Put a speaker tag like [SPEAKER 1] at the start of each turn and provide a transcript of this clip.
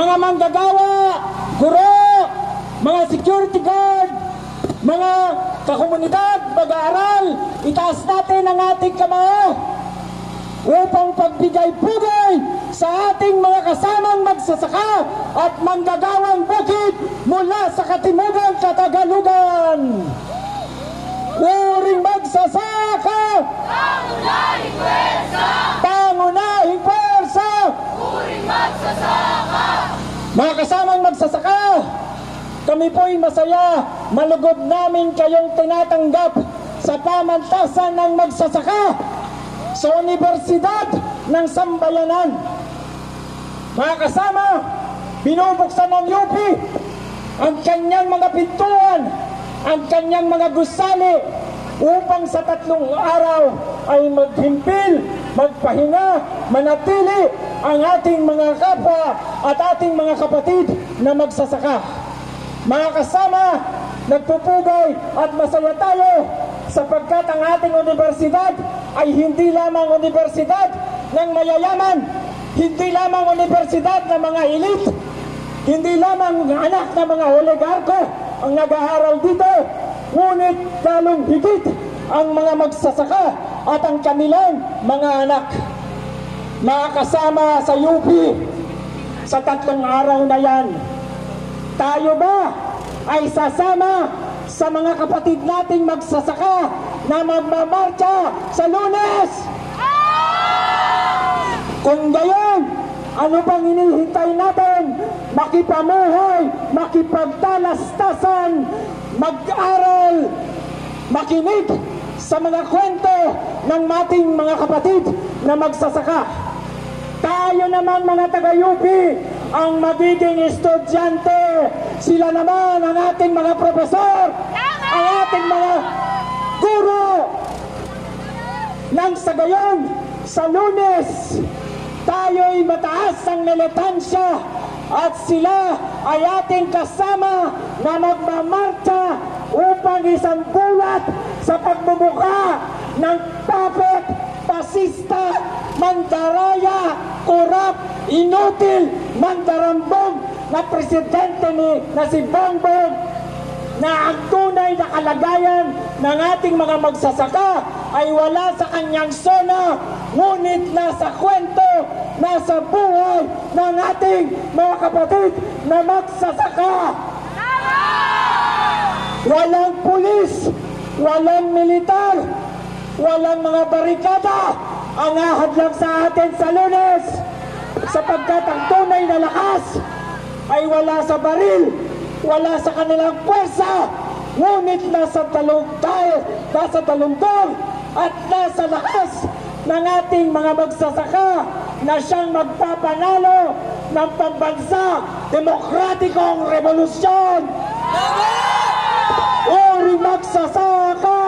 [SPEAKER 1] mga manggagawa, guro, mga security guard, mga kakomunidad, mag-aaral, itaas natin ang ating kamao upang pagbigay-pugay sa ating mga kasamang magsasaka at manggagawang bukid mula sa Katimugan, Katagalugan. Uring magsasaka!
[SPEAKER 2] Pangunahing pwersa!
[SPEAKER 1] Pangunahing pwersa!
[SPEAKER 2] Uring magsasaka!
[SPEAKER 1] Mga kasamang magsasaka, kami po'y masaya, malugod namin kayong tinatanggap sa pamantasan ng magsasaka sa Universidad ng Sambayanan. Mga kasama, binubuksan ng UP ang kanyang mga pintuan, ang kanyang mga gusali upang sa 3 araw ay maghimpil, magpahinga, manatili ang ating mga kapwa at ating mga kapatid na magsasaka. Mga kasama, nagpupugay at masaya tayo sapagkat ang ating universidad ay hindi lamang universidad ng mayayaman, hindi lamang universidad ng mga elite, hindi lamang anak ng mga oligarko ang nag-aaral dito, ngunit lalong higit ang mga magsasaka at ang kanilang mga anak. Mga kasama sa UP, sa 3 araw na yan, tayo ba ay sasama sa mga kapatid nating magsasaka na magmamarcha sa Lunes? Kung gayon, ano pang hinihintay natin? Makipamuhay, makipagtalastasan, mag-aral, makinig sa mga kwento ng ating mga kapatid na magsasaka. Tayo naman mga taga-UP ang magiging estudyante. Sila naman ang ating mga profesor, ang ating mga guro. Nang sa gayon, sa Lunes, tayo'y mataas ang militansya at sila ay ating kasama na magmamarcha upang isang bulat sa pagbubuka ng puppet, pasista, mandaraya, korap, inutil, mandarambog na presidente na si Bongbong, na ang tunay na kalagayan ng ating mga magsasaka ay wala sa kanyang sona, ngunit nasa kwento, nasa buhay ng ating mga kapatid na magsasaka. Walang pulis, walang militar, walang mga barikada ang ahadlang sa atin sa Lunes, sapagkat ang tunay na lakas ay wala sa baril, wala sa kanilang pwersa, ngunit nasa talundong at nasa lakas ng ating mga magsasaka na siyang magpapanalo ng pambansa demokratikong revolusyon. Uring magsasaka!